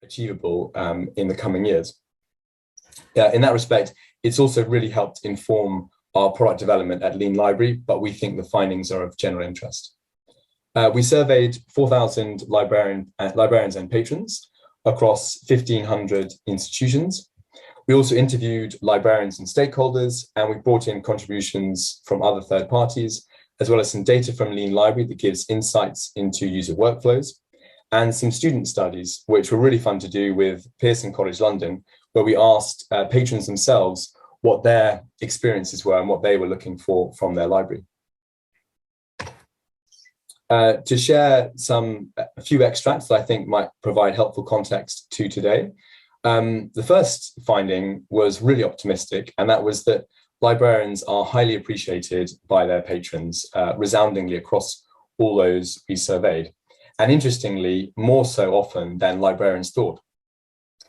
achievable in the coming years. In that respect, it's also really helped inform our product development at Lean Library, but we think the findings are of general interest. We surveyed 4,000 librarians and patrons across 1,500 institutions. We also interviewed librarians and stakeholders, and we brought in contributions from other third parties, as well as some data from Lean Library that gives insights into user workflows, and some student studies, which were really fun to do with Pearson College London, where we asked patrons themselves what their experiences were and what they were looking for from their library. To share a few extracts that I think might provide helpful context to today. The first finding was really optimistic, and that was that librarians are highly appreciated by their patrons, resoundingly across all those we surveyed. And interestingly, more so often than librarians thought.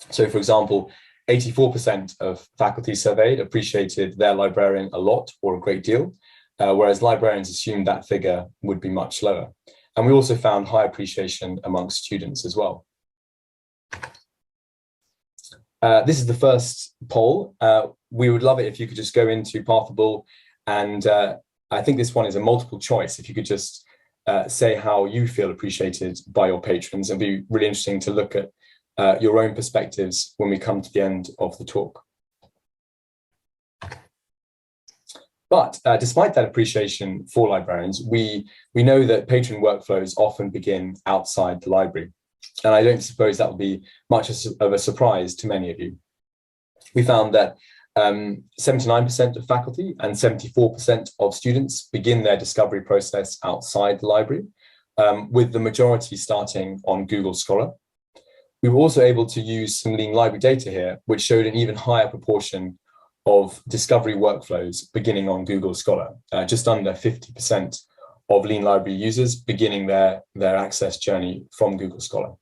So for example, 84% of faculty surveyed appreciated their librarian a lot or a great deal, whereas librarians assumed that figure would be much lower. And we also found high appreciation amongst students as well. This is the first poll. We would love it if you could just go into Pathable, and I think this one is a multiple choice. If you could just say how you feel appreciated by your patrons, and be really interesting to look at your own perspectives when we come to the end of the talk. But despite that appreciation for librarians, we know that patron workflows often begin outside the library. And I don't suppose that will be much of a surprise to many of you. We found that 79% of faculty and 74% of students begin their discovery process outside the library, with the majority starting on Google Scholar. We were also able to use some Lean Library data here, which showed an even higher proportion of discovery workflows beginning on Google Scholar, just under 50% of Lean Library users beginning their access journey from Google Scholar.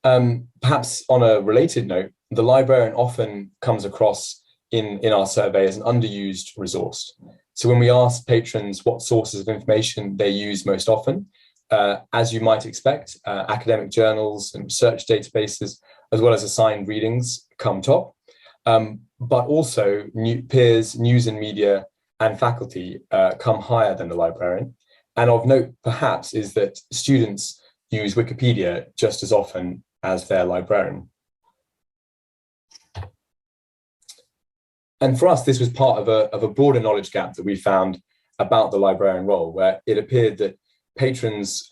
Perhaps on a related note, the librarian often comes across in our survey as an underused resource. So when we ask patrons what sources of information they use most often, as you might expect, academic journals and research databases, as well as assigned readings, come top. But also peers, news and media, and faculty come higher than the librarian. And of note, perhaps, is that students use Wikipedia just as often as their librarian. And for us, this was part of a broader knowledge gap that we found about the librarian role, where it appeared that patrons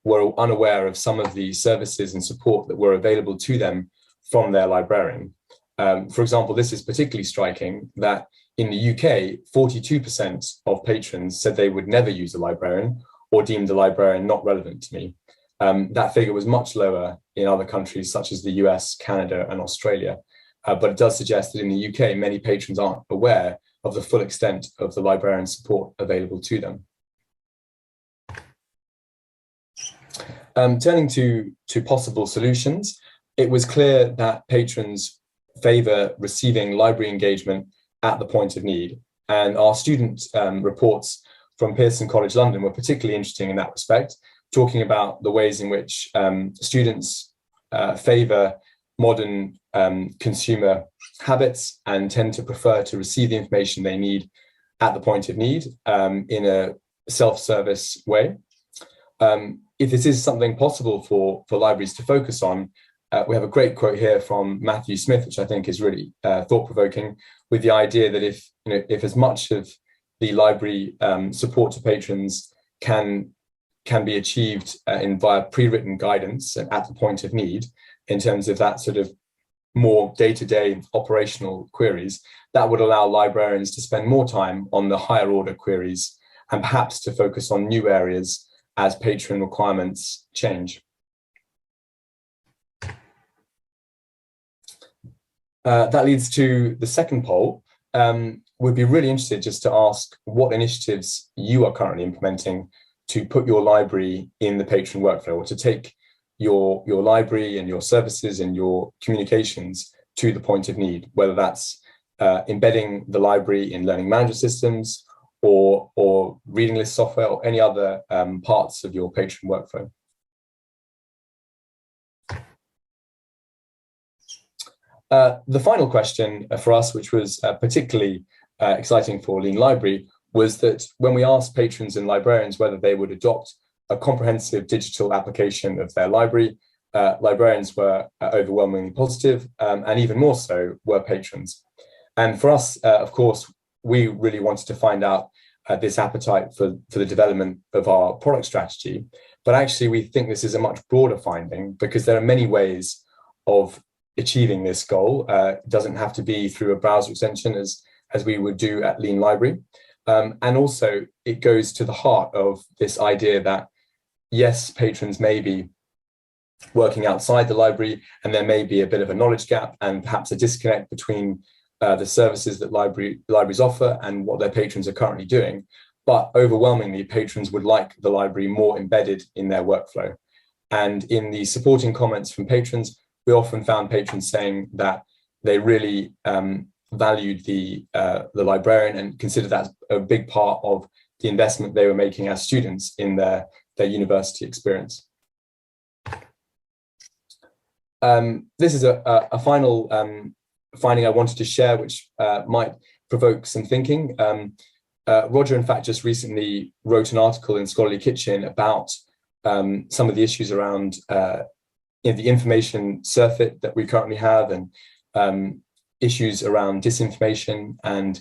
were unaware of some of the services and support that were available to them from their librarian. For example, this is particularly striking that in the UK, 42% of patrons said they would never use a librarian or deemed the librarian not relevant to me. That figure was much lower in other countries such as the US, Canada, and Australia. But it does suggest that in the UK, many patrons aren't aware of the full extent of the librarian support available to them. Turning to possible solutions, it was clear that patrons favour receiving library engagement at the point of need. And our student reports from Pearson College London were particularly interesting in that respect, talking about the ways in which students favour modern consumer habits and tend to prefer to receive the information they need at the point of need in a self-service way. If this is something possible for libraries to focus on, we have a great quote here from Matthew Smith, which I think is really thought-provoking, with the idea that if as much of the library support to patrons can be achieved via pre-written guidance and at the point of need, in terms of that sort of more day-to-day operational queries, that would allow librarians to spend more time on the higher order queries and perhaps to focus on new areas as patron requirements change. That leads to the second poll. We'd be really interested just to ask what initiatives you are currently implementing to put your library in the patron workflow, or to take your library and your services and your communications to the point of need, whether that's embedding the library in learning management systems, or reading list software, or any other parts of your patron workflow. The final question for us, which was particularly exciting for Lean Library, was that when we asked patrons and librarians whether they would adopt a comprehensive digital application of their library, librarians were overwhelmingly positive, and even more so were patrons. And for us, of course, we really wanted to find out this appetite for the development of our product strategy. But actually, we think this is a much broader finding, because there are many ways of achieving this goal. It doesn't have to be through a browser extension as we would do at Lean Library. And also, it goes to the heart of this idea that, yes, patrons may be working outside the library, and there may be a bit of a knowledge gap and perhaps a disconnect between the services that libraries offer and what their patrons are currently doing. But overwhelmingly, patrons would like the library more embedded in their workflow. And in the supporting comments from patrons, we often found patrons saying that they really valued the librarian and considered that a big part of the investment they were making as students in their university experience. This is a final finding I wanted to share, which might provoke some thinking. Roger, in fact, just recently wrote an article in Scholarly Kitchen about some of the issues around the information surfeit that we currently have, and issues around disinformation and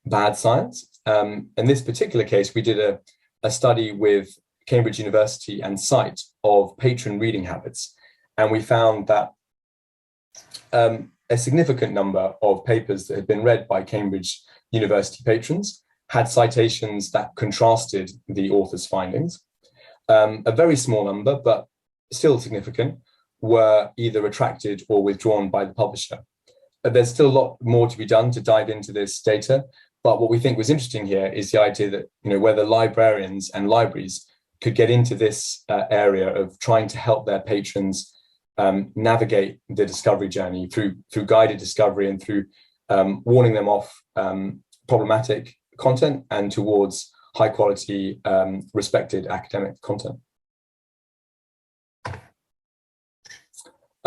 bad science. In this particular case, we did a study with Cambridge University and CITE of patron reading habits. And we found that a significant number of papers that had been read by Cambridge University patrons had citations that contrasted the author's findings. A very small number, but still significant, were either retracted or withdrawn by the publisher. There's still a lot more to be done to dive into this data, but what we think was interesting here is the idea that, whether librarians and libraries could get into this area of trying to help their patrons navigate the discovery journey through guided discovery and through warning them off problematic content and towards high quality, respected academic content.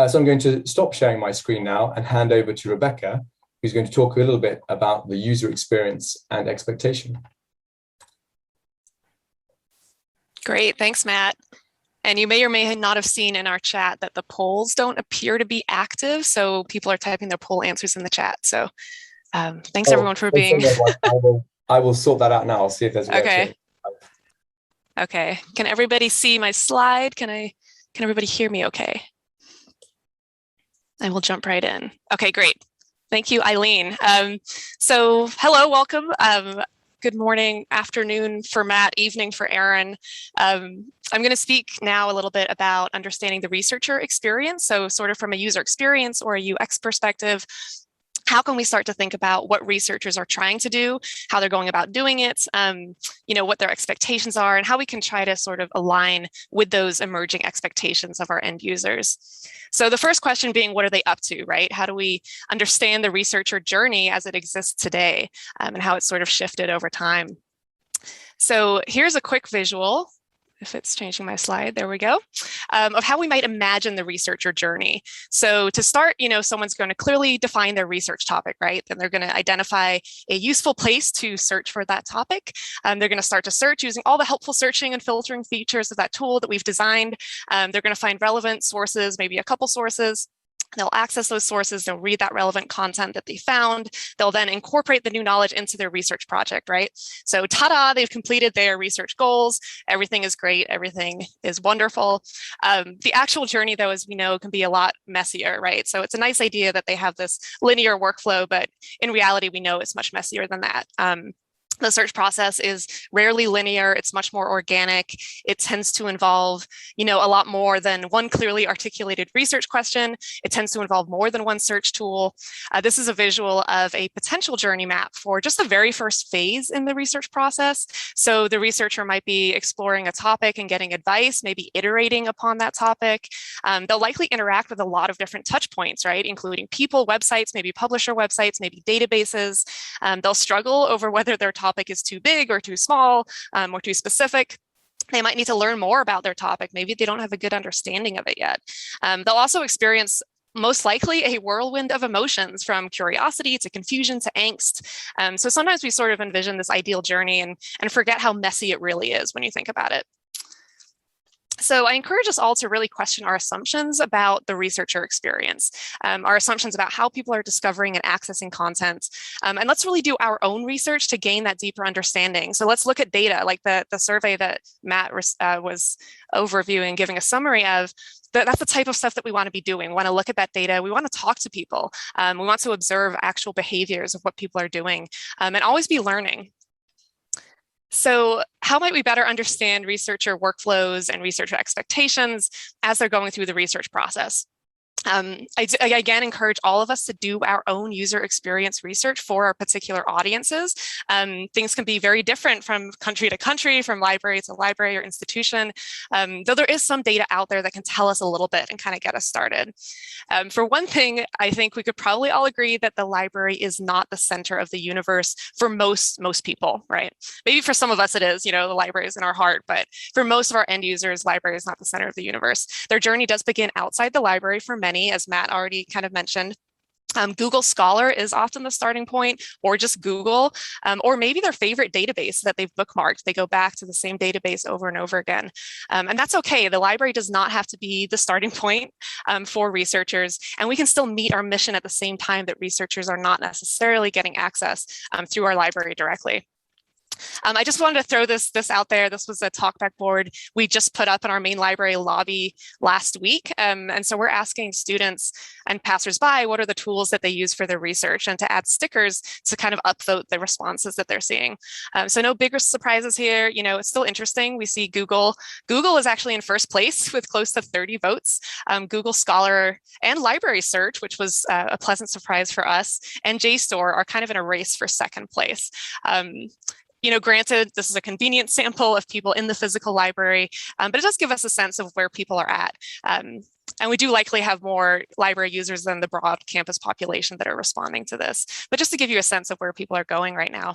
So I'm going to stop sharing my screen now and hand over to Rebecca, who's going to talk a little bit about the user experience and expectation. Great, thanks, Matt. And you may or may not have seen in our chat that the polls don't appear to be active, so people are typing their poll answers in the chat. So thanks everyone for being. I will sort that out now. I'll see if there's a way to. Okay. Can everybody see my slide? Can everybody hear me okay? I will jump right in. Okay, great. Thank you, Eileen. So hello, welcome. Good morning, afternoon for Matt, evening for Aaron. I'm going to speak now a little bit about understanding the researcher experience. So sort of from a user experience or a UX perspective, how can we start to think about what researchers are trying to do, how they're going about doing it, what their expectations are, and how we can try to sort of align with those emerging expectations of our end users. So the first question being, what are they up to, right? How do we understand the researcher journey as it exists today, and how it's sort of shifted over time? So here's a quick visual, if it's changing my slide, there we go, of how we might imagine the researcher journey. So to start, someone's going to clearly define their research topic, right? Then they're going to identify a useful place to search for that topic. They're going to start to search using all the helpful searching and filtering features of that tool that we've designed. They're going to find relevant sources, maybe a couple sources. They'll access those sources, they'll read that relevant content that they found, they'll then incorporate the new knowledge into their research project, right? So ta-da, they've completed their research goals, everything is great, everything is wonderful. The actual journey, though, as we know, can be a lot messier, right? So it's a nice idea that they have this linear workflow, but in reality, we know it's much messier than that. The search process is rarely linear. It's much more organic. It tends to involve, a lot more than one clearly articulated research question. It tends to involve more than one search tool. This is a visual of a potential journey map for just the very first phase in the research process. So the researcher might be exploring a topic and getting advice, maybe iterating upon that topic. They'll likely interact with a lot of different touch points, right? Including people, websites, maybe publisher websites, maybe databases. They'll struggle over whether their topic topic is too big or too small or too specific. They might need to learn more about their topic. Maybe they don't have a good understanding of it yet. They'll also experience most likely a whirlwind of emotions, from curiosity to confusion to angst. So sometimes we sort of envision this ideal journey and forget how messy it really is when you think about it. So I encourage us all to really question our assumptions about the researcher experience, our assumptions about how people are discovering and accessing content. And let's really do our own research to gain that deeper understanding. So let's look at data, like the survey that Matt was overviewing, giving a summary of. That's the type of stuff that we want to be doing. We want to look at that data. We want to talk to people. We want to observe actual behaviors of what people are doing, and always be learning. So how might we better understand researcher workflows and researcher expectations as they're going through the research process? I again encourage all of us to do our own user experience research for our particular audiences. Things can be very different from country to country, from library to library or institution, though there is some data out there that can tell us a little bit and kind of get us started. For one thing, I think we could probably all agree that the library is not the center of the universe for most people, right? Maybe for some of us it is, the library is in our heart, but for most of our end users, library is not the center of the universe. Their journey does begin outside the library for many, as Matt already kind of mentioned. Google Scholar is often the starting point, or just Google, or maybe their favorite database that they've bookmarked. They go back to the same database over and over again. And that's okay. The library does not have to be the starting point for researchers, and we can still meet our mission at the same time that researchers are not necessarily getting access through our library directly. I just wanted to throw this out there. This was a talkback board we just put up in our main library lobby last week. And so we're asking students and passersby what are the tools that they use for their research, and to add stickers to kind of upvote the responses that they're seeing. So no bigger surprises here. It's still interesting. We see Google. Google is actually in first place with close to 30 votes. Google Scholar and Library Search, which was a pleasant surprise for us, and JSTOR are kind of in a race for second place. Granted, this is a convenient sample of people in the physical library, but it does give us a sense of where people are at. And we do likely have more library users than the broad campus population that are responding to this. But just to give you a sense of where people are going right now.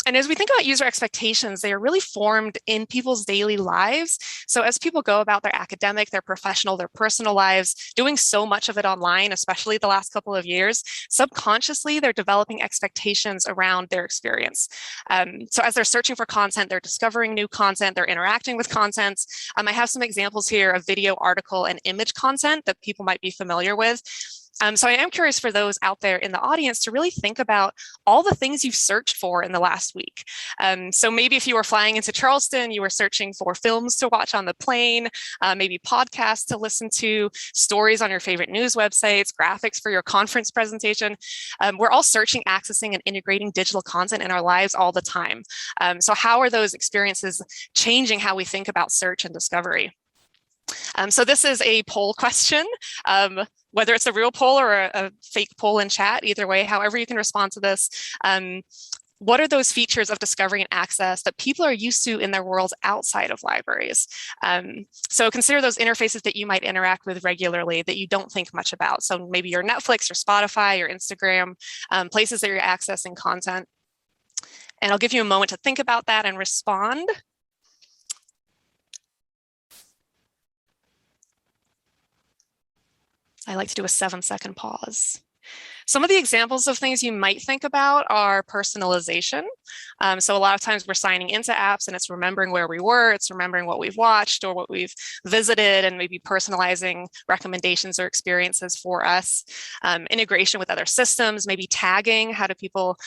And as we think about user expectations, they are really formed in people's daily lives. So as people go about their academic, their professional, their personal lives, doing so much of it online, especially the last couple of years, subconsciously, they're developing expectations around their experience. So as they're searching for content, they're discovering new content, they're interacting with content. I have some examples here of video, article, and image content that people might be familiar with. So I am curious for those out there in the audience to really think about all the things you've searched for in the last week. So maybe if you were flying into Charleston, you were searching for films to watch on the plane, maybe podcasts to listen to, stories on your favorite news websites, graphics for your conference presentation. We're all searching, accessing, and integrating digital content in our lives all the time. So how are those experiences changing how we think about search and discovery? So this is a poll question, whether it's a real poll or a fake poll in chat, either way, however you can respond to this. What are those features of discovery and access that people are used to in their worlds outside of libraries? So consider those interfaces that you might interact with regularly that you don't think much about. So maybe your Netflix, your Spotify, your Instagram, places that you're accessing content. And I'll give you a moment to think about that and respond. I like to do a 7-second pause. Some of the examples of things you might think about are personalization. So a lot of times we're signing into apps and it's remembering where we were, it's remembering what we've watched or what we've visited, and maybe personalizing recommendations or experiences for us. Integration with other systems, maybe tagging. How do people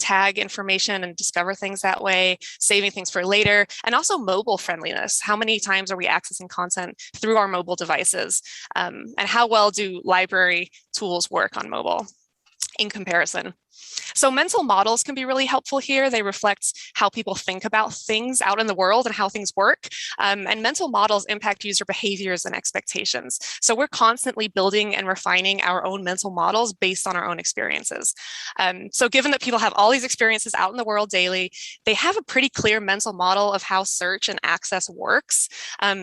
tag information and discover things that way? Saving things for later. And also mobile friendliness. How many times are we accessing content through our mobile devices? And how well do library tools work on mobile in comparison? So mental models can be really helpful here. They reflect how people think about things out in the world and how things work. And mental models impact user behaviors and expectations. So we're constantly building and refining our own mental models based on our own experiences. So given that people have all these experiences out in the world daily, they have a pretty clear mental model of how search and access works.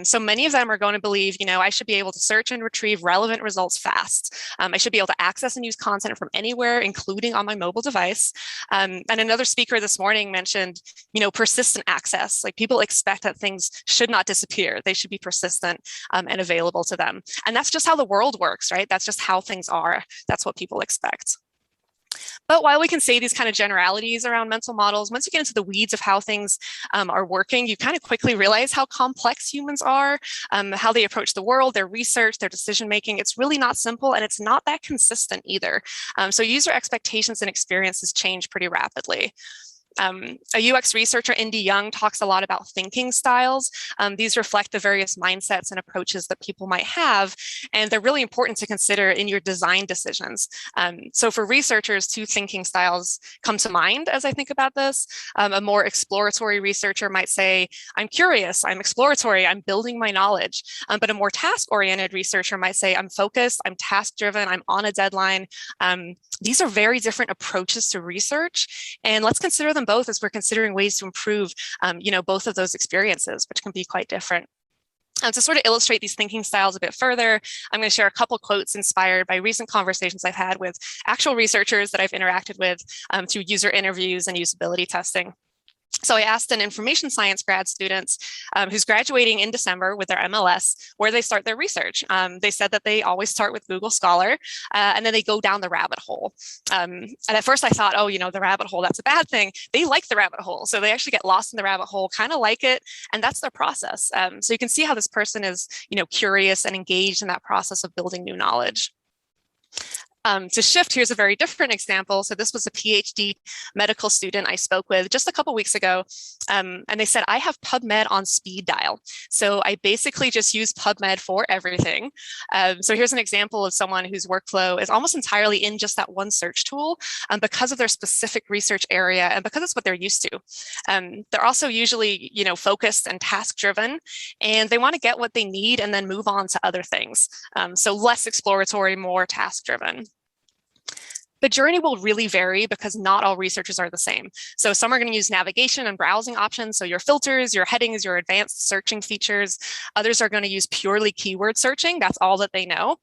So many of them are going to believe, I should be able to search and retrieve relevant results fast. I should be able to access and use content from anywhere, including on my mobile device. And another speaker this morning mentioned, persistent access. Like people expect that things should not disappear. They should be persistent and available to them. And that's just how the world works, right? That's just how things are. That's what people expect. But while we can say these kind of generalities around mental models, once you get into the weeds of how things are working, you kind of quickly realize how complex humans are, how they approach the world, their research, their decision making. It's really not simple, and it's not that consistent either. So user expectations and experiences change pretty rapidly. A UX researcher, Indy Young, talks a lot about thinking styles. These reflect the various mindsets and approaches that people might have, and they're really important to consider in your design decisions. So for researchers, 2 thinking styles come to mind as I think about this. A more exploratory researcher might say, I'm curious, I'm exploratory, I'm building my knowledge. But a more task-oriented researcher might say, I'm focused, I'm task-driven, I'm on a deadline. These are very different approaches to research, and let's consider them both as we're considering ways to improve, both of those experiences, which can be quite different. To sort of illustrate these thinking styles a bit further, I'm going to share a couple quotes inspired by recent conversations I've had with actual researchers that I've interacted with through user interviews and usability testing. So I asked an information science grad student who's graduating in December with their MLS where they start their research. They said that they always start with Google Scholar and then they go down the rabbit hole. And at first I thought, the rabbit hole, that's a bad thing. They like the rabbit hole. So they actually get lost in the rabbit hole, kind of like it. And that's their process. So you can see how this person is, curious and engaged in that process of building new knowledge. To shift, here's a very different example. So this was a PhD medical student I spoke with just a couple weeks ago. And they said, I have PubMed on speed dial. So I basically just use PubMed for everything. So here's an example of someone whose workflow is almost entirely in just that one search tool because of their specific research area and because it's what they're used to. They're also usually, focused and task driven, and they want to get what they need and then move on to other things. So less exploratory, more task driven. The journey will really vary because not all researchers are the same. So some are going to use navigation and browsing options. So your filters, your headings, your advanced searching features. Others are going to use purely keyword searching. That's all that they know.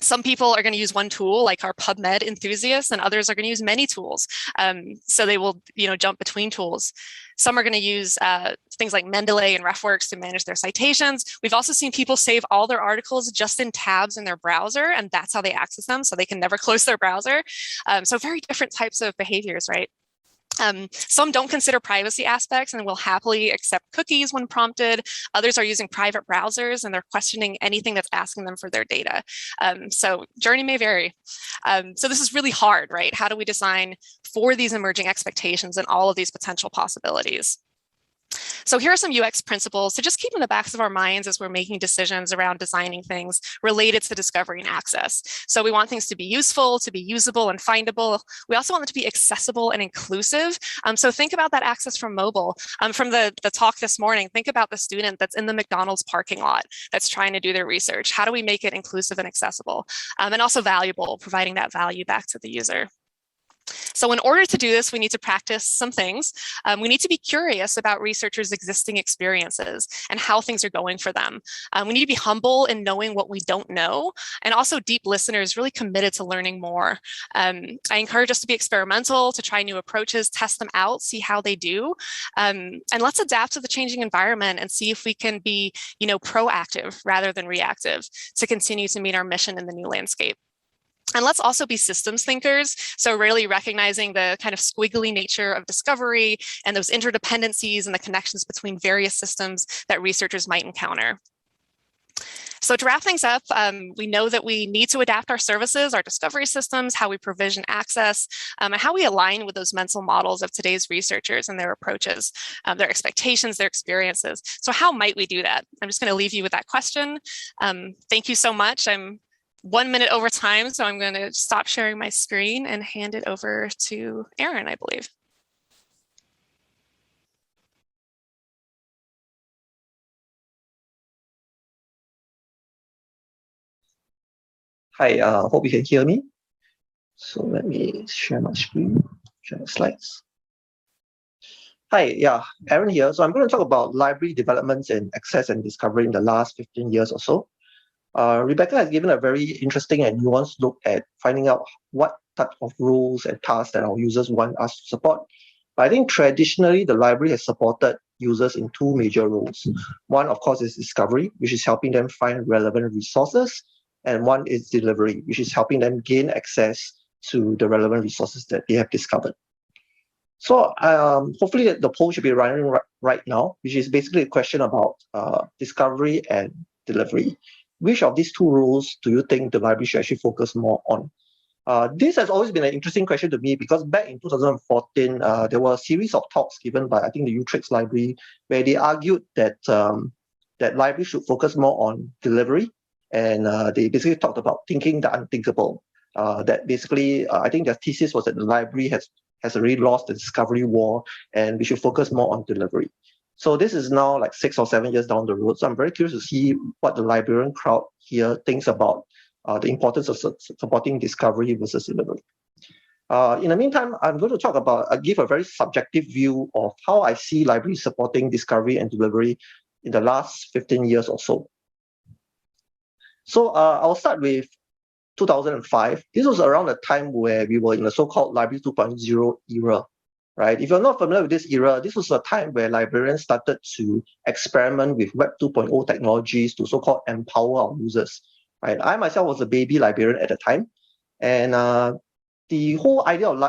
Some people are going to use one tool, like our PubMed enthusiasts, and others are going to use many tools. So they will, jump between tools. Some are going to use things like Mendeley and RefWorks to manage their citations. We've also seen people save all their articles just in tabs in their browser, and that's how they access them, so they can never close their browser. So very different types of behaviors, right? Some don't consider privacy aspects and will happily accept cookies when prompted. Others are using private browsers and they're questioning anything that's asking them for their data. So journey may vary. So this is really hard, right? How do we design for these emerging expectations and all of these potential possibilities? So here are some UX principles to just keep in the backs of our minds as we're making decisions around designing things related to discovery and access. So we want things to be useful, to be usable and findable. We also want them to be accessible and inclusive. So think about that access from mobile. From the talk this morning, think about the student that's in the McDonald's parking lot that's trying to do their research. How do we make it inclusive and accessible? And also valuable, providing that value back to the user. So in order to do this, we need to practice some things. We need to be curious about researchers' existing experiences and how things are going for them. We need to be humble in knowing what we don't know, and also deep listeners really committed to learning more. I encourage us to be experimental, to try new approaches, test them out, see how they do. And let's adapt to the changing environment and see if we can be, proactive rather than reactive to continue to meet our mission in the new landscape. And let's also be systems thinkers. So really recognizing the kind of squiggly nature of discovery and those interdependencies and the connections between various systems that researchers might encounter. So to wrap things up, we know that we need to adapt our services, our discovery systems, how we provision access, and how we align with those mental models of today's researchers and their approaches, their expectations, their experiences. So how might we do that? I'm just going to leave you with that question. Thank you so much. I'm 1 minute over time, so I'm going to stop sharing my screen and hand it over to Aaron, I believe. Hi, hope you can hear me. So let me share my screen, share the slides. Hi, Aaron here. So I'm going to talk about library developments in access and discovery in the last 15 years or so. Rebecca has given a very interesting and nuanced look at finding out what types of roles and tasks that our users want us to support. But I think traditionally, the library has supported users in two major roles. One, of course, is discovery, which is helping them find relevant resources. And one is delivery, which is helping them gain access to the relevant resources that they have discovered. So hopefully the poll should be running right now, which is basically a question about discovery and delivery. Which of these two roles do you think the library should actually focus more on? This has always been an interesting question to me because back in 2014, there were a series of talks given by, I think, the Utrecht Library, where they argued that that library should focus more on delivery. And they basically talked about thinking the unthinkable. That basically, I think their thesis was that the library has already lost the discovery war and we should focus more on delivery. So this is now like 6 or 7 years down the road. So I'm very curious to see what the librarian crowd here thinks about the importance of supporting discovery versus delivery. In the meantime, I'm going to talk about, give a very subjective view of how I see libraries supporting discovery and delivery in the last 15 years or so. So I'll start with 2005. This was around the time where we were in the so-called Library 2.0 era, right? If you're not familiar with this era, this was a time where librarians started to experiment with Web 2.0 technologies to so-called empower our users, right? I myself was a baby librarian at the time, and the whole idea of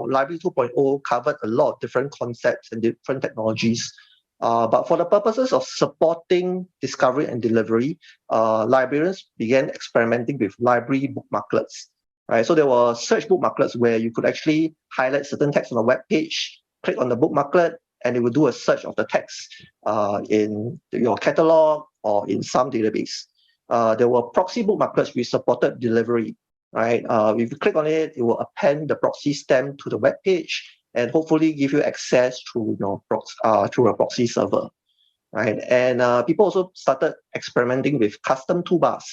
Library 2.0 covered a lot of different concepts and different technologies. But for the purposes of supporting discovery and delivery, librarians began experimenting with library bookmarklets. Right? So there were search bookmarklets where you could actually highlight certain text on a web page, click on the bookmarklet, and it would do a search of the text in your catalog or in some database. There were proxy bookmarklets which supported delivery. Right? If you click on it, it will append the proxy stem to the web page and hopefully give you access through your through a proxy server, right? And people also started experimenting with custom toolbars,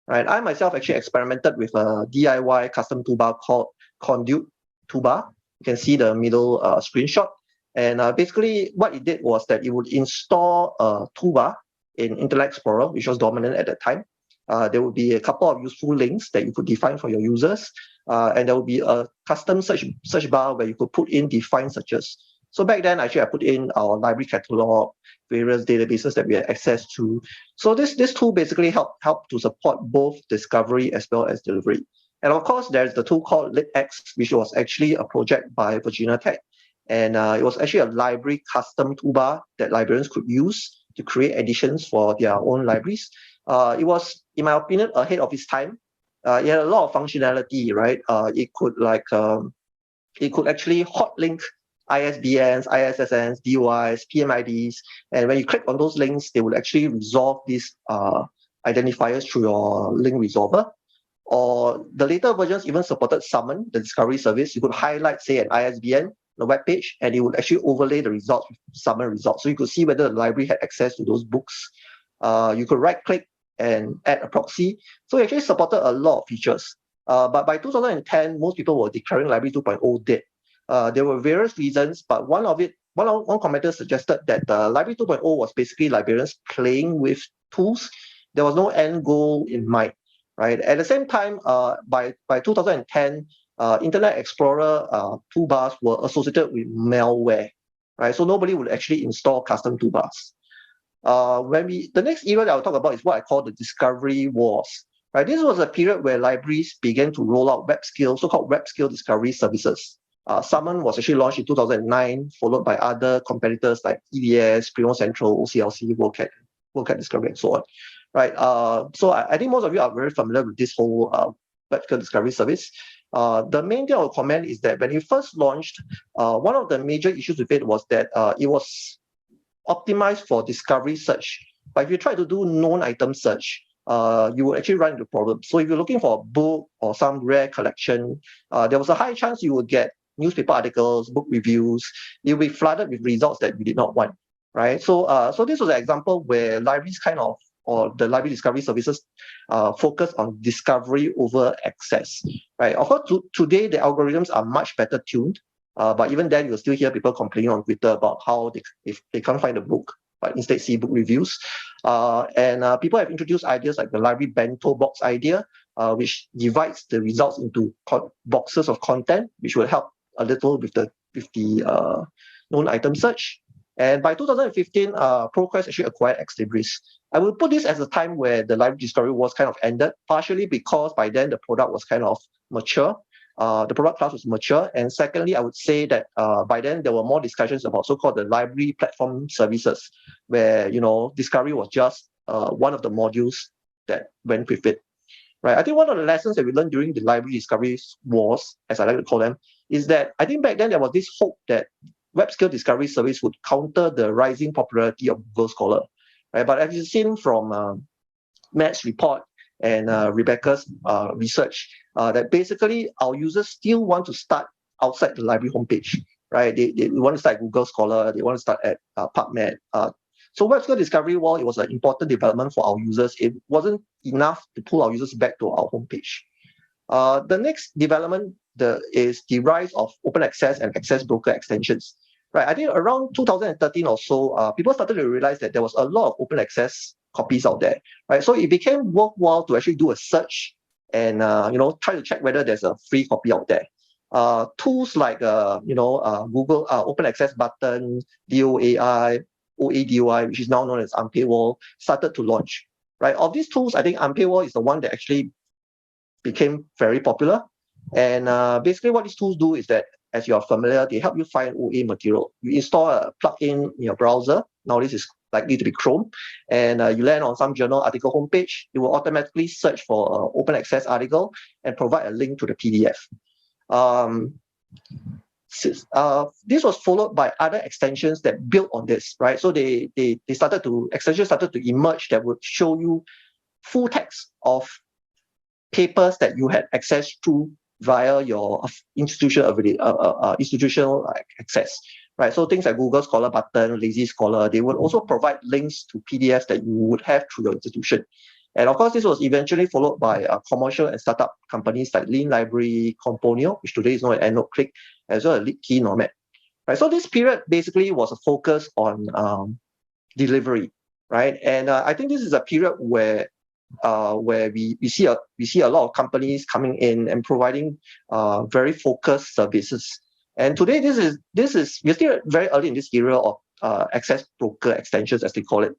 right? I myself actually experimented with a DIY custom toolbar called Conduit toolbar. You can see the middle screenshot. And basically what it did was that it would install a toolbar in Internet Explorer, which was dominant at that time. There would be a couple of useful links that you could define for your users. And there would be a custom search bar where you could put in defined searches. So back then, actually, I put in our library catalog, various databases that we had access to. So this tool basically helped to support both discovery as well as delivery. And of course, there's the tool called LibX, which was actually a project by Virginia Tech. And it was actually a library custom toolbar that librarians could use to create editions for their own libraries. It was, in my opinion, ahead of its time. It had a lot of functionality, right? It could actually hot link ISBNs, ISSNs, DOIs, PMIDs, and when you click on those links, they will actually resolve these identifiers through your link resolver. Or the later versions even supported Summon, the discovery service. You could highlight, say, an ISBN on the web page, and it would actually overlay the results with Summon results. So you could see whether the library had access to those books. You could right-click and add a proxy. So it actually supported a lot of features. But by 2010, most people were declaring Library 2.0 dead. There were various reasons, but one commenter suggested that Library 2.0 was basically librarians playing with tools. There was no end goal in mind, right? At the same time, by 2010, Internet Explorer toolbars were associated with malware, right? So nobody would actually install custom toolbars. The next era that I'll talk about is what I call the discovery wars. Right, this was a period where libraries began to roll out so-called web-scale discovery services. Summon was actually launched in 2009, followed by other competitors like EDS, Primo Central, OCLC, WorldCat Discovery, and so on. Right. So I think most of you are very familiar with this whole web-scale discovery service. The main thing I will comment is that when it first launched, one of the major issues with it was that it was optimized for discovery search. But if you try to do known item search, you will actually run into problems. So if you're looking for a book or some rare collection, there was a high chance you would get newspaper articles, book reviews. You'll be flooded with results that you did not want, right? So this was an example where libraries or the library discovery services focus on discovery over access, right? Of course, today the algorithms are much better tuned, but even then you'll still hear people complaining on Twitter about how if they can't find a book, but instead see book reviews. People have introduced ideas like the library bento box idea, which divides the results into boxes of content, which will help a little with the known item search. And by 2015, ProQuest actually acquired Exlibris. I will put this as a time where the library discovery was kind of ended, partially because by then the product was kind of mature. The product class was mature. And secondly, I would say that by then there were more discussions about so-called the library platform services, where, discovery was just one of the modules that went with it. Right. I think one of the lessons that we learned during the library discoveries was, as I like to call them, is that I think back then there was this hope that web-scale discovery service would counter the rising popularity of Google Scholar. Right? But as you've seen from Matt's report and Rebecca's research, that basically our users still want to start outside the library homepage. Right? They want to start at Google Scholar, they want to start at PubMed. So web-scale discovery, while it was an important development for our users, it wasn't enough to pull our users back to our homepage. The next development is the rise of open access and access broker extensions. Right, I think around 2013 or so, people started to realize that there was a lot of open access copies out there. Right, so it became worthwhile to actually do a search and try to check whether there's a free copy out there. Tools like Google Open Access Button, DOAI, OADOI, which is now known as Unpaywall, started to launch. Right, of these tools, I think Unpaywall is the one that actually became very popular. And basically what these tools do is that, as you are familiar, they help you find OA material. You install a plugin in your browser. Now this is likely to be Chrome. And you land on some journal article homepage. It will automatically search for an open access article and provide a link to the PDF. This was followed by other extensions that built on this, right? So extensions started to emerge that would show you full text of papers that you had access to via your institutional access, right? So things like Google Scholar Button, Lazy Scholar, they would also provide links to PDFs that you would have through your institution. And of course, this was eventually followed by commercial and startup companies like Lean Library, Componio, which today is known as EndNoteClick, as well as LibKey, Nomad. Right? So this period basically was a focus on delivery, right? And I think this is a period where we see a lot of companies coming in and providing very focused services. And today, we're still very early in this era of access broker extensions, as they call it.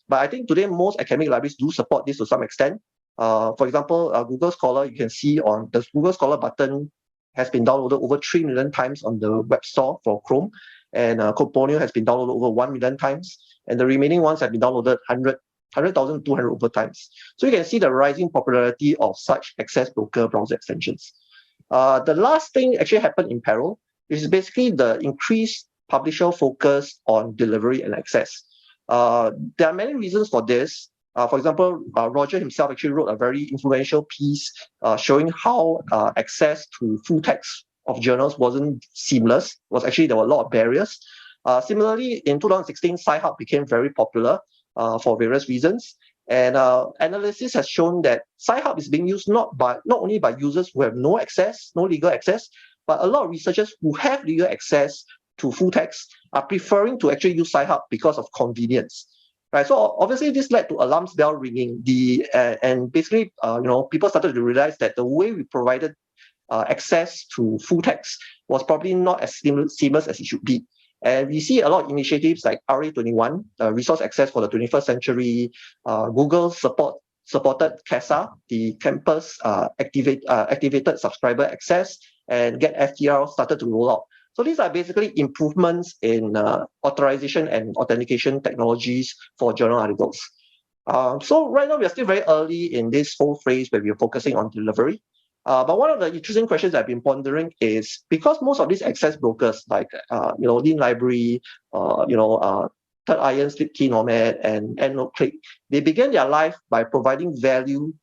But I think today most academic libraries do support this to some extent. For example, Google Scholar, you can see on the Google Scholar button has been downloaded over 3 million times on the web store for Chrome, and Componio has been downloaded over 1 million times, and the remaining ones have been downloaded 100,200 over times. So you can see the rising popularity of such access broker browser extensions. The last thing actually happened in parallel, which is basically the increased publisher focus on delivery and access. There are many reasons for this. For example, Roger himself actually wrote a very influential piece showing how access to full text of journals wasn't seamless. There were a lot of barriers. Similarly, in 2016, Sci-Hub became very popular for various reasons. And analysis has shown that Sci-Hub is being used not only by users who have no legal access, but a lot of researchers who have legal access to full text are preferring to actually use Sci-Hub because of convenience. Right, so obviously this led to alarm bell ringing. And basically, people started to realize that the way we provided access to full text was probably not as seamless as it should be. And we see a lot of initiatives like RA21, Resource Access for the 21st Century. Google supported CASA, the Campus Activated Subscriber Access, and Get FTR started to roll out. So these are basically improvements in authorization and authentication technologies for journal articles. So right now we are still very early in this whole phase where we are focusing on delivery. But one of the interesting questions I've been pondering is, because most of these access brokers like Lean Library, Third Iron, LibKey, Nomad, and EndNoteClick, they began their life by providing value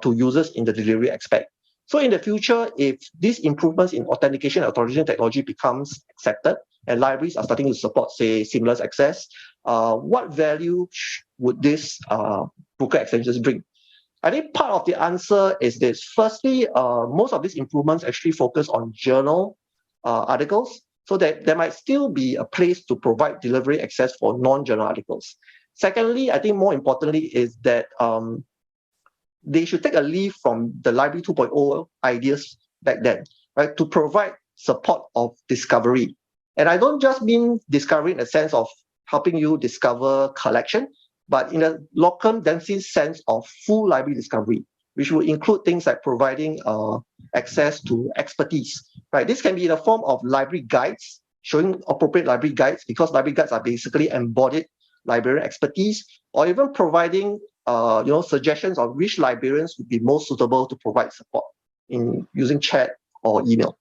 to users in the delivery aspect. So in the future, if these improvements in authentication and authorization technology becomes accepted, and libraries are starting to support, say, seamless access, what value would these broker extensions bring? I think part of the answer is this. Firstly, most of these improvements actually focus on journal articles, so that there might still be a place to provide delivery access for non-journal articles. Secondly, I think more importantly is that they should take a leaf from the Library 2.0 ideas back then, right, to provide support of discovery. And I don't just mean discovery in the sense of helping you discover collection, but in a locum densis sense of full library discovery, which will include things like providing access to expertise, right? This can be in the form of library guides, showing appropriate library guides, because library guides are basically embodied librarian expertise, or even providing suggestions on which librarians would be most suitable to provide support in using chat or email.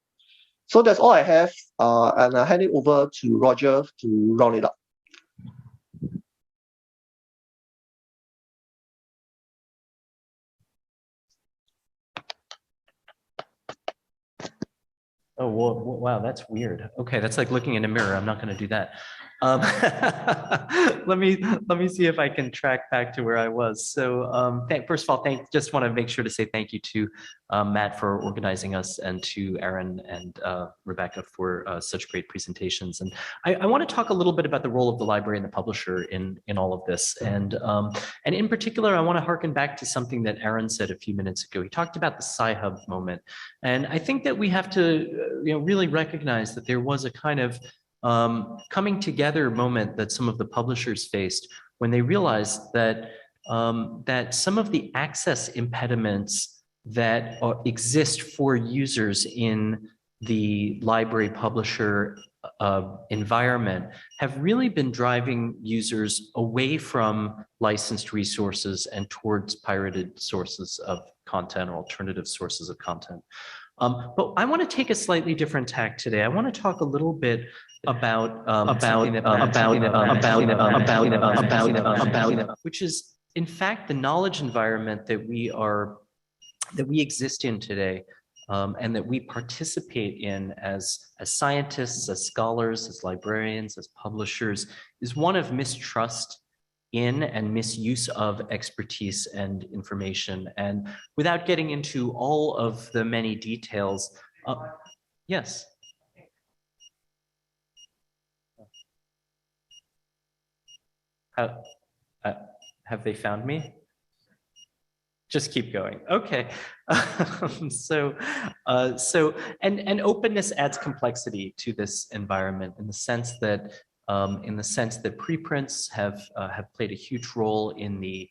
So that's all I have, and I'll hand it over to Roger to round it up. Oh, wow, that's weird. Okay, that's like looking in a mirror. I'm not going to do that. Let me see if I can track back to where I was. So first of all, just want to make sure to say thank you to Matt for organizing us, and to Aaron and Rebecca for such great presentations. And I want to talk a little bit about the role of the library and the publisher in all of this. And in particular, I want to harken back to something that Aaron said a few minutes ago. He talked about the Sci-Hub moment. And I think that we have to really recognize that there was a kind of coming together moment that some of the publishers faced when they realized that that some of the access impediments that exist for users in the library publisher environment have really been driving users away from licensed resources and towards pirated sources of content or alternative sources of content. But I want to take a slightly different tack today. I want to talk a little bit about which is in fact the knowledge environment that we exist in today, and that we participate in as scientists, as scholars, as librarians, as publishers, is one of mistrust in and misuse of expertise and information. And without getting into all of the many details, yes. Have they found me? Just keep going. Okay. And openness adds complexity to this environment in the sense that preprints have played a huge role in the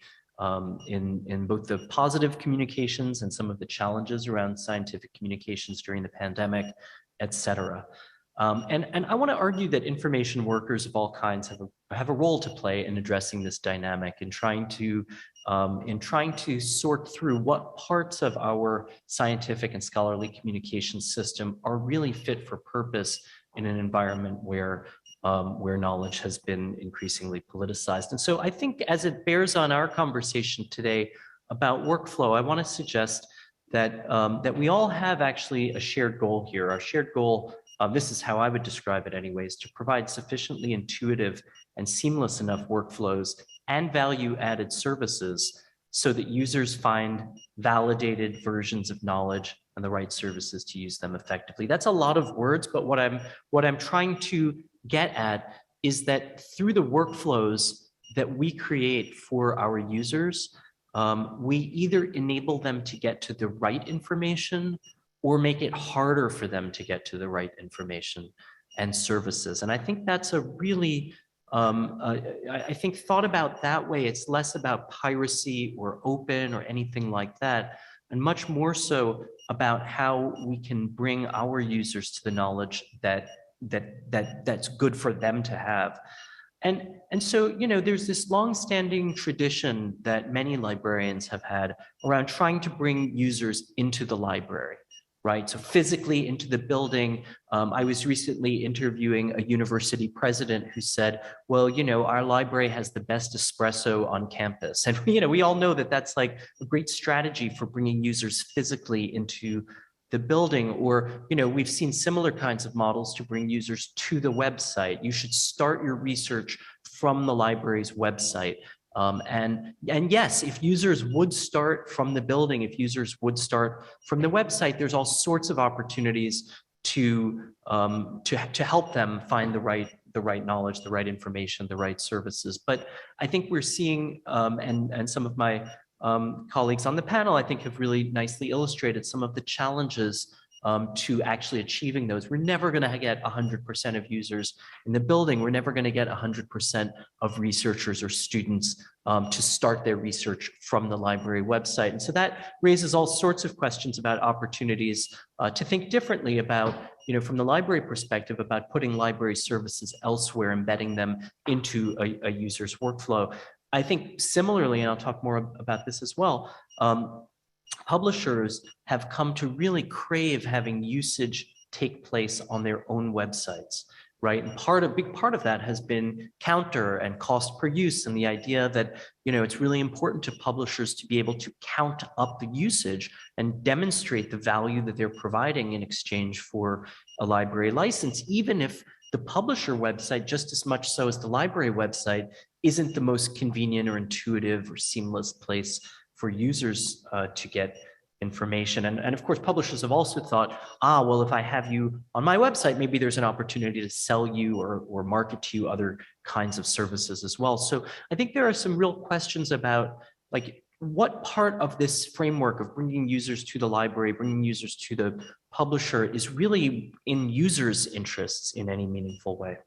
in both the positive communications and some of the challenges around scientific communications during the pandemic, et cetera. And I want to argue that information workers of all kinds have a role to play in addressing this dynamic, in trying to sort through what parts of our scientific and scholarly communication system are really fit for purpose in an environment where knowledge has been increasingly politicized. And so I think as it bears on our conversation today about workflow, I want to suggest that that we all have actually a shared goal here. Our shared goal, this is how I would describe it anyways, to provide sufficiently intuitive and seamless enough workflows and value-added services so that users find validated versions of knowledge and the right services to use them effectively. That's a lot of words, but what I'm trying to get at is that through the workflows that we create for our users, we either enable them to get to the right information or make it harder for them to get to the right information and services. And I think that's a really, I think thought about that way, it's less about piracy or open or anything like that, and much more so about how we can bring our users to the knowledge that's good for them to have. And so, there's this long-standing tradition that many librarians have had around trying to bring users into the library, right? So physically into the building. I was recently interviewing a university president who said, well, our library has the best espresso on campus. And, we all know that that's like a great strategy for bringing users physically into the building. Or, we've seen similar kinds of models to bring users to the website. You should start your research from the library's website. And yes, if users would start from the building, if users would start from the website, there's all sorts of opportunities to help them find the the right knowledge, the right information, the right services. But I think we're seeing, and some of my colleagues on the panel, I think, have really nicely illustrated some of the challenges to actually achieving those. We're never going to get 100% of users in the building. We're never going to get 100% of researchers or students to start their research from the library website. And so that raises all sorts of questions about opportunities to think differently about, from the library perspective, about putting library services elsewhere, embedding them into a user's workflow. I think similarly, and I'll talk more about this as well, publishers have come to really crave having usage take place on their own websites, right? And a big part of that has been counter and cost per use, and the idea that, it's really important to publishers to be able to count up the usage and demonstrate the value that they're providing in exchange for a library license, even if the publisher website, just as much so as the library website, isn't the most convenient or intuitive or seamless place for users to get information. And of course, publishers have also thought, well, if I have you on my website, maybe there's an opportunity to sell you or market to you other kinds of services as well. So I think there are some real questions about, like, what part of this framework of bringing users to the library, bringing users to the publisher is really in users' interests in any meaningful way.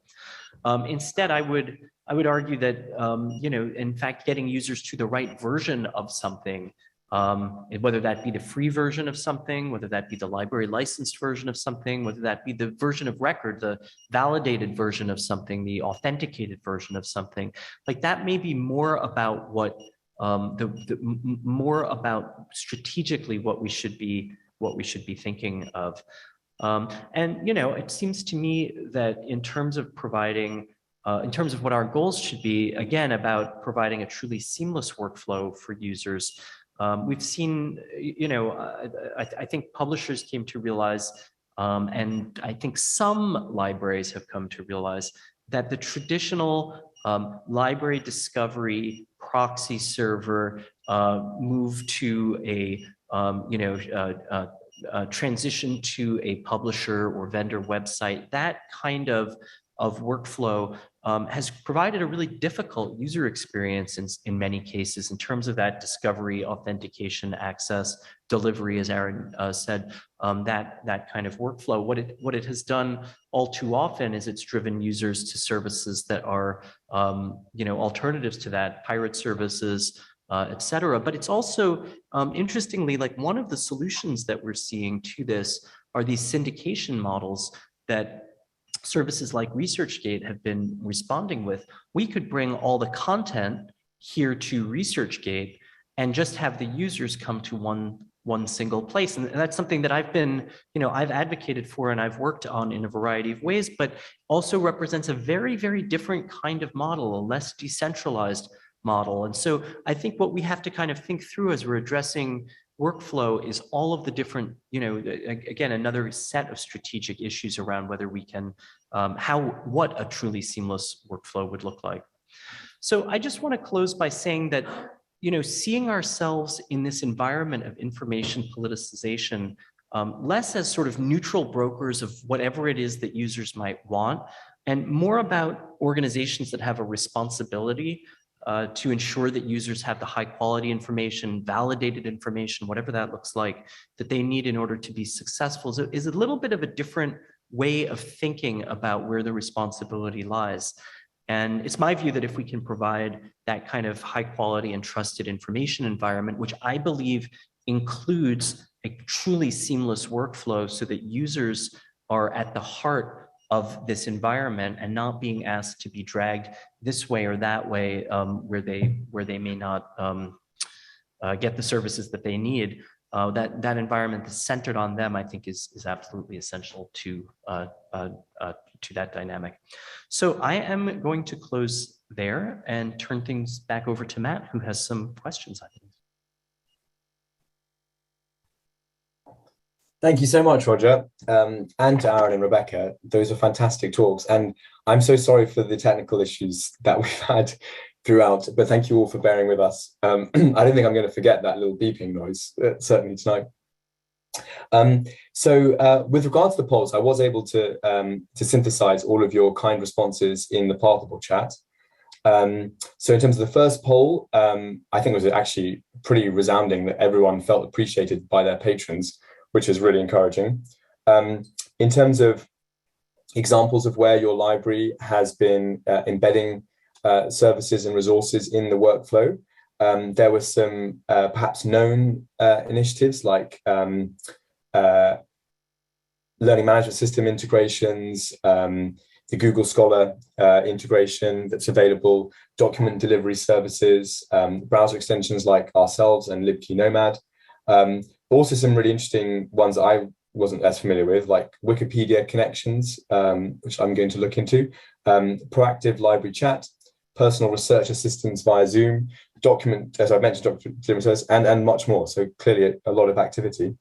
Instead, I would argue that, in fact, getting users to the right version of something, whether that be the free version of something, whether that be the library licensed version of something, whether that be the version of record, the validated version of something, the authenticated version of something, like that may be more about what, more about strategically what we should be thinking of. And, it seems to me that in terms of providing, in terms of what our goals should be, again, about providing a truly seamless workflow for users, we've seen, I think publishers came to realize, and I think some libraries have come to realize, that the traditional library discovery proxy server move to a, transition to a publisher or vendor website, that kind of workflow has provided a really difficult user experience in many cases in terms of that discovery, authentication, access, delivery, as Aaron said, that kind of workflow. What it has done all too often is it's driven users to services that are alternatives to that, pirate services, et cetera. But it's also, interestingly, like one of the solutions that we're seeing to this are these syndication models that services like ResearchGate have been responding with. We could bring all the content here to ResearchGate and just have the users come to one single place. And that's something that I've been, I've advocated for and I've worked on in a variety of ways, but also represents a very, very different kind of model, a less decentralized model. And so I think what we have to kind of think through as we're addressing workflow is all of the different, again, another set of strategic issues around whether we can, what a truly seamless workflow would look like. So I just want to close by saying that, seeing ourselves in this environment of information politicization, less as sort of neutral brokers of whatever it is that users might want, and more about organizations that have a responsibility to ensure that users have the high quality information, validated information, whatever that looks like, that they need in order to be successful, is a little bit of a different way of thinking about where the responsibility lies. And it's my view that if we can provide that kind of high quality and trusted information environment, which I believe includes a truly seamless workflow so that users are at the heart of this environment and not being asked to be dragged this way or that way, where they may not get the services that they need. That environment that's centered on them, I think, is absolutely essential to that dynamic. So I am going to close there and turn things back over to Matt, who has some questions, I think. Thank you so much, Roger, and to Aaron and Rebecca. Those are fantastic talks, and I'm so sorry for the technical issues that we've had throughout, but thank you all for bearing with us. I don't think I'm going to forget that little beeping noise, certainly tonight. With regard to the polls, I was able to synthesize all of your kind responses in the Pathable chat. So in terms of the first poll, I think it was actually pretty resounding that everyone felt appreciated by their patrons, which is really encouraging. In terms of examples of where your library has been embedding services and resources in the workflow, there were some perhaps known initiatives like learning management system integrations, the Google Scholar integration that's available, document delivery services, browser extensions like ourselves and LibKey Nomad. Also some really interesting ones I wasn't as familiar with, like Wikipedia connections, which I'm going to look into, proactive library chat, personal research assistance via Zoom, document, as I mentioned, document delivery service, and much more. So clearly a lot of activity.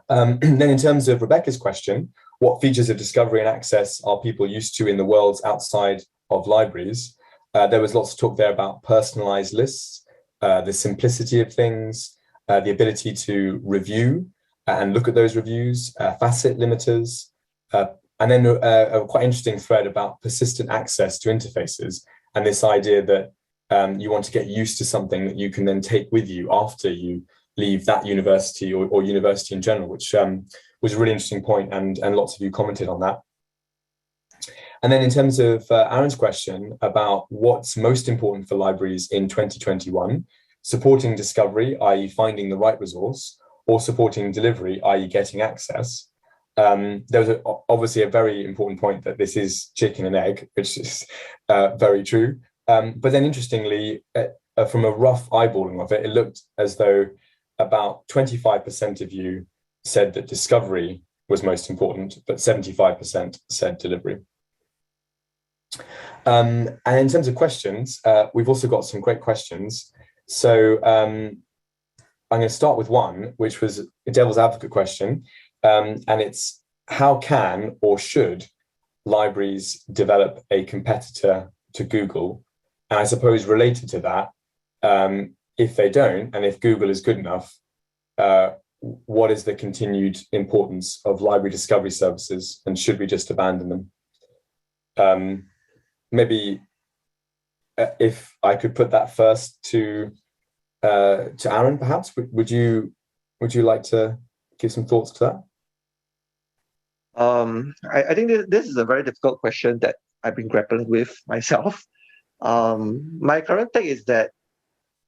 Then in terms of Rebecca's question, what features of discovery and access are people used to in the worlds outside of libraries? There was lots of talk there about personalized lists, the simplicity of things, the ability to review and look at those reviews, facet limiters, and then a quite interesting thread about persistent access to interfaces and this idea that you want to get used to something that you can then take with you after you leave that university or university in general, which was a really interesting point, and lots of you commented on that. And then in terms of Aaron's question about what's most important for libraries in 2021, supporting discovery, i.e. finding the right resource, or supporting delivery, i.e. getting access, there was obviously a very important point that this is chicken and egg, which is very true. But then interestingly, from a rough eyeballing of it, it looked as though about 25% of you said that discovery was most important, but 75% said delivery. And in terms of questions, we've also got some great questions. So I'm going to start with one, which was a devil's advocate question. And it's, how can or should libraries develop a competitor to Google? And I suppose related to that, if they don't, and if Google is good enough, what is the continued importance of library discovery services, and should we just abandon them? Maybe if I could put that first to Aaron, perhaps, would you like to give some thoughts to that? I think this is a very difficult question that I've been grappling with myself. My current take is that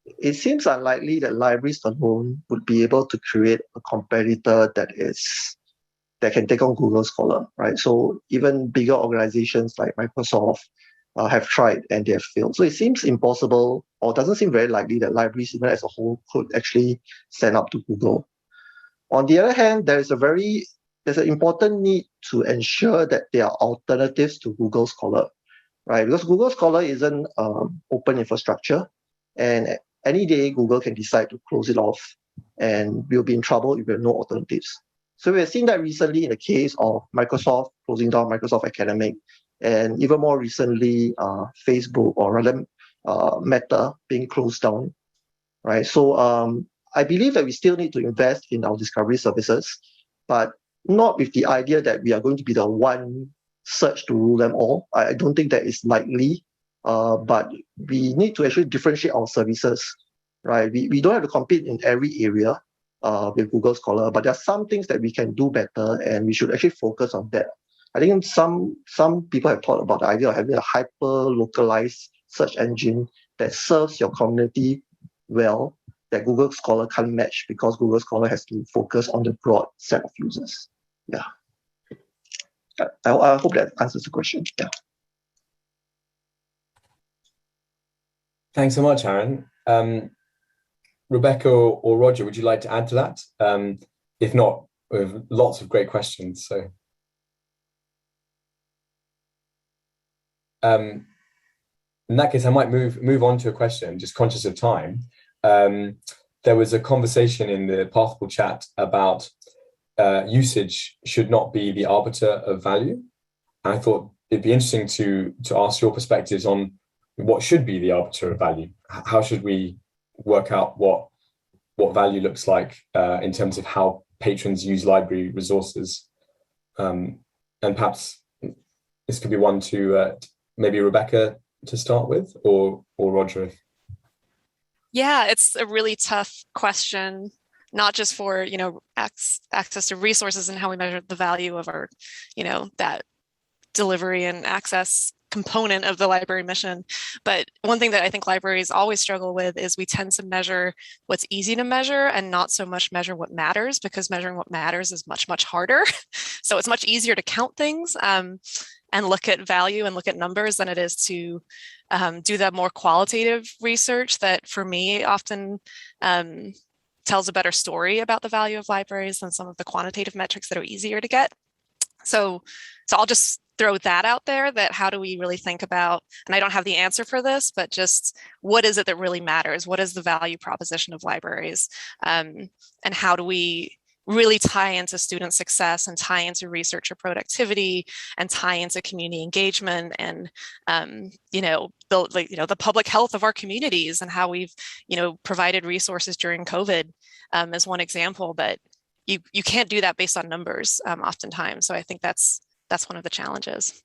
it seems unlikely that libraries alone would be able to create a competitor that can take on Google Scholar, right? So even bigger organizations like Microsoft have tried and they have failed. So it seems impossible, or doesn't seem very likely, that libraries, even as a whole, could actually stand up to Google. On the other hand, there's an important need to ensure that there are alternatives to Google Scholar, right? Because Google Scholar isn't open infrastructure, and any day Google can decide to close it off, and we'll be in trouble if we have no alternatives. So we have seen that recently in the case of Microsoft closing down Microsoft Academic, and even more recently, Facebook, or rather Meta, being closed down, right? So I believe that we still need to invest in our discovery services, but not with the idea that we are going to be the one search to rule them all. I don't think that is likely. But we need to actually differentiate our services, right? We don't have to compete in every area with Google Scholar, but there are some things that we can do better, and we should actually focus on that. I think some people have thought about the idea of having a hyper-localized search engine that serves your community well, that Google Scholar can't match, because Google Scholar has to focus on the broad set of users. Yeah. I hope that answers the question. Yeah. Thanks so much, Aaron. Rebecca or Roger, would you like to add to that? If not, we have lots of great questions. So, in that case, I might move on to a question, just conscious of time. There was a conversation in the Pathable chat about usage should not be the arbiter of value. And I thought it'd be interesting to ask your perspectives on what should be the arbiter of value. How should we work out what value looks like in terms of how patrons use library resources. And perhaps this could be one to maybe Rebecca to start with, or Roger. Yeah, it's a really tough question, not just for, access to resources and how we measure the value of our, that delivery and access component of the library mission. But one thing that I think libraries always struggle with is we tend to measure what's easy to measure and not so much measure what matters, because measuring what matters is much, much harder. So it's much easier to count things and look at value and look at numbers than it is to do that more qualitative research that, for me, often tells a better story about the value of libraries than some of the quantitative metrics that are easier to get. So I'll just throw that out there, that how do we really think about, and I don't have the answer for this, but just what is it that really matters? What is the value proposition of libraries? And how do we really tie into student success and tie into researcher productivity and tie into community engagement and, the public health of our communities and how we've, provided resources during COVID as one example, but you can't do that based on numbers oftentimes. So I think that's one of the challenges.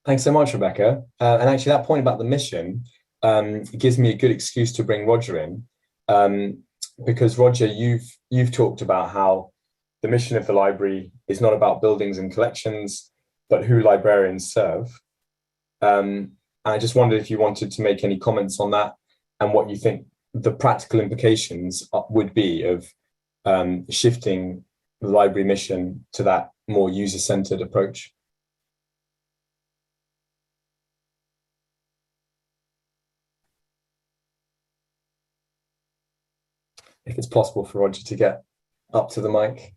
Thanks so much, Rebecca. And actually that point about the mission gives me a good excuse to bring Roger in. Because Roger, you've talked about how the mission of the library is not about buildings and collections, but who librarians serve. I just wondered if you wanted to make any comments on that and what you think the practical implications would be of shifting the library mission to that more user-centered approach. If it's possible for Roger to get up to the mic.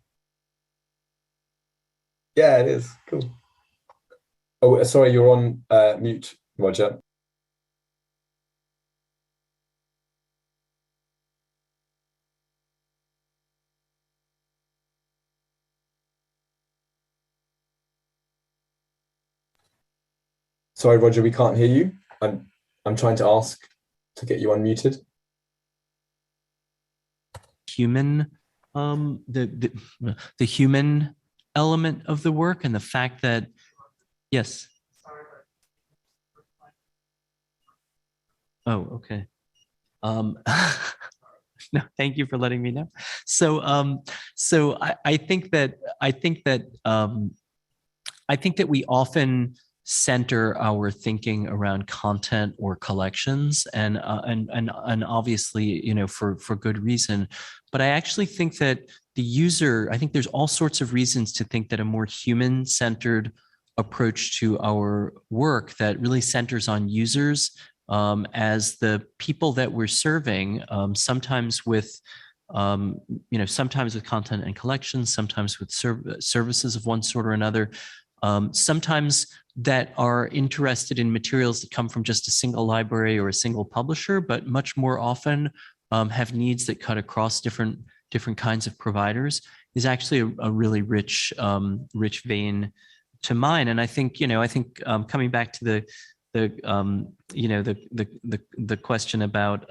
Yeah, it is. Cool. Oh, sorry, you're on mute, Roger. Sorry, Roger, we can't hear you. I'm trying to ask to get you unmuted. Human, the human element of the work, and the fact that, yes. Oh, okay. No, thank you for letting me know. So, I think that we often center our thinking around content or collections, and obviously, for good reason. But I actually think that I think there's all sorts of reasons to think that a more human-centered approach to our work that really centers on users as the people that we're serving, sometimes with content and collections, sometimes with services of one sort or another, sometimes that are interested in materials that come from just a single library or a single publisher, but much more often have needs that cut across different kinds of providers, is actually a really rich vein to mine. And I think coming back to the question about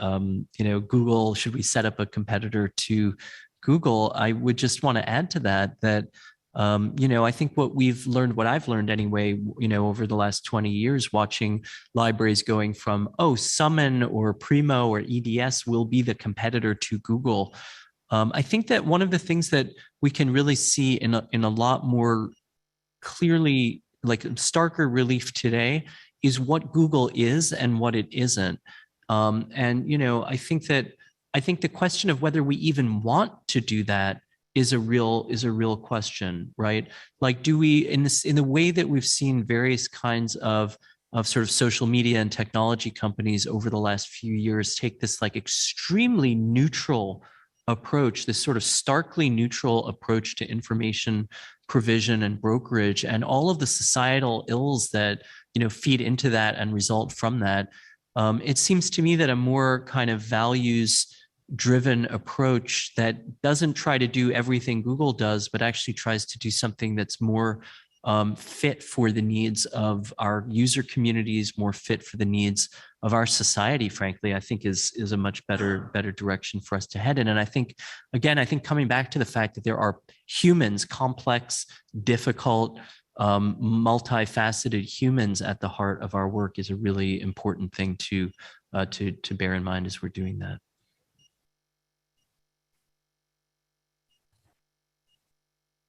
Google, should we set up a competitor to Google? I would just want to add to that I think what I've learned anyway, over the last 20 years, watching libraries going from, Summon or Primo or EDS will be the competitor to Google. I think that one of the things that we can really see in a lot more clearly, like starker relief today, is what Google is and what it isn't. I think the question of whether we even want to do that is a real question, right? Like, do we, in the way that we've seen various kinds of sort of social media and technology companies over the last few years take this like extremely neutral approach, this sort of starkly neutral approach to information provision and brokerage, and all of the societal ills that feed into that and result from that, it seems to me that a more kind of values-driven approach that doesn't try to do everything Google does, but actually tries to do something that's more fit for the needs of our user communities, more fit for the needs of our society, frankly, I think is a much better direction for us to head in. And I think, again, coming back to the fact that there are humans, complex, difficult, multifaceted humans at the heart of our work is a really important thing to bear in mind as we're doing that.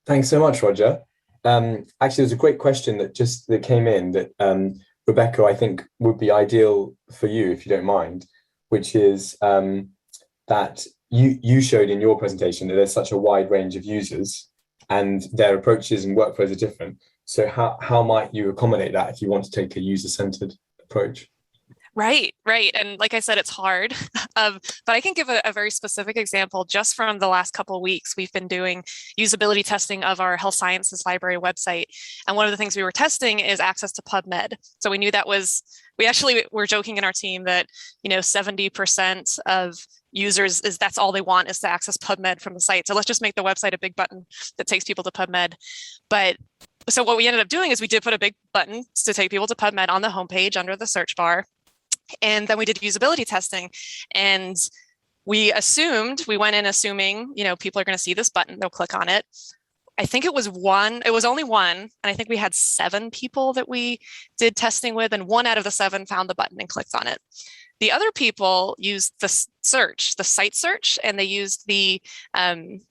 Thanks so much, Roger. Actually, there's a great question that came in that Rebecca, I think would be ideal for you, if you don't mind, which is that you showed in your presentation that there's such a wide range of users and their approaches and workflows are different. So how might you accommodate that if you want to take a user-centered approach? Right. And like I said, it's hard, but I can give a very specific example. Just from the last couple of weeks, we've been doing usability testing of our health sciences library website. And one of the things we were testing is access to PubMed. So we knew we actually were joking in our team that, 70% of users that's all they want is to access PubMed from the site. So let's just make the website a big button that takes people to PubMed. So what we ended up doing is we did put a big button to take people to PubMed on the homepage under the search bar. And then we did usability testing, and we went in assuming, people are going to see this button, they'll click on it. I think it was only one. And I think we had 7 people that we did testing with, and 1 out of the 7 found the button and clicked on it. The other people used the site search, and they used the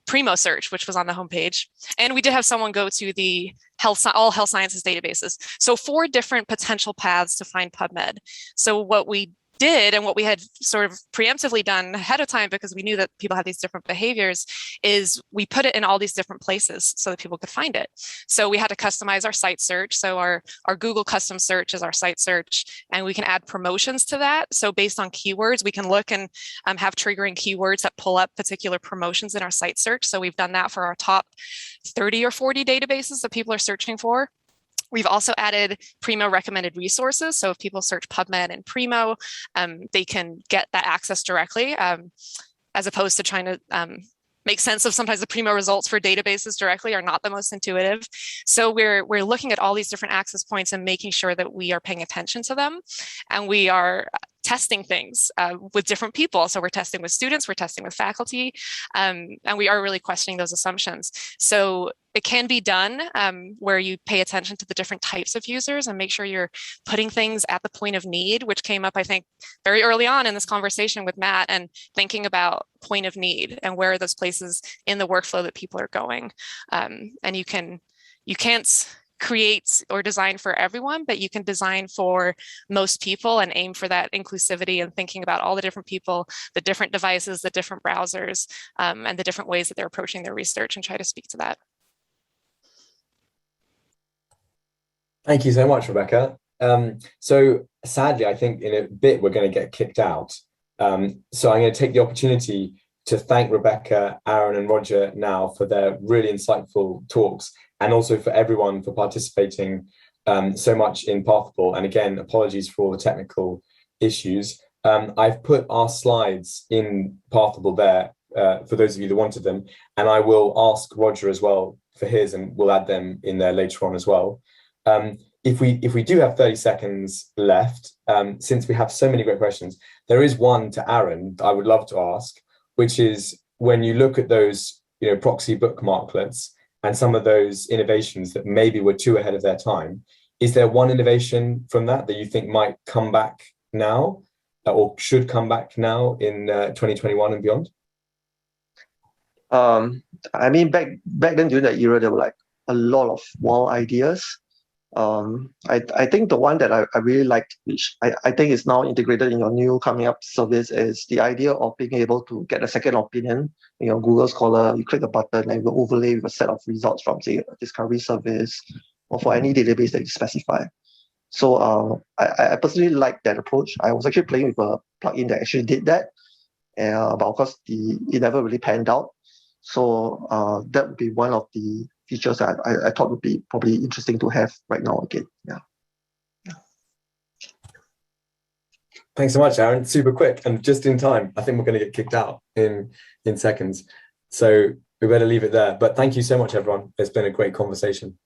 Primo search, which was on the homepage. And we did have someone go to the all health sciences databases. So 4 different potential paths to find PubMed. So what we did, and what we had sort of preemptively done ahead of time, because we knew that people have these different behaviors, is we put it in all these different places so that people could find it. So we had to customize our site search. So our Google custom search is our site search, and we can add promotions to that. So based on keywords, we can look and have triggering keywords that pull up particular promotions in our site search. So we've done that for our top 30 or 40 databases that people are searching for. We've also added Primo recommended resources. So if people search PubMed and Primo, they can get that access directly, as opposed to trying to make sense of sometimes the Primo results for databases directly are not the most intuitive. So we're looking at all these different access points and making sure that we are paying attention to them, and we are testing things with different people. So we're testing with students, we're testing with faculty, and we are really questioning those assumptions. So it can be done where you pay attention to the different types of users and make sure you're putting things at the point of need, which came up, I think, very early on in this conversation with Matt, and thinking about point of need and where are those places in the workflow that people are going. And you can't create or design for everyone, but you can design for most people and aim for that inclusivity and thinking about all the different people, the different devices, the different browsers, and the different ways that they're approaching their research, and try to speak to that. Thank you so much, Rebecca. So sadly, I think in a bit we're going to get kicked out. So I'm going to take the opportunity to thank Rebecca, Aaron, and Roger now for their really insightful talks, and also for everyone for participating so much in Pathable. And again, apologies for all the technical issues. I've put our slides in Pathable there for those of you that wanted them, and I will ask Roger as well for his, and we'll add them in there later on as well. If we do have 30 seconds left, since we have so many great questions, there is one to Aaron that I would love to ask, which is, when you look at those proxy bookmarklets and some of those innovations that maybe were too ahead of their time, is there one innovation from that you think might come back now, or should come back now in 2021 and beyond? I mean, back then during that era, there were like a lot of wild ideas. I think the one that I really liked, which I think is now integrated in your new coming up service, is the idea of being able to get a second opinion in your Google Scholar. You click a button and it will overlay with a set of results from, say, a discovery service or for any database that you specify. So I personally like that approach. I was actually playing with a plugin that actually did that, but of course it never really panned out. So that would be one of the features that I thought would be probably interesting to have right now again. Yeah. Thanks so much, Aaron. Super quick and just in time. I think we're going to get kicked out in seconds. So we better leave it there. But thank you so much, everyone. It's been a great conversation.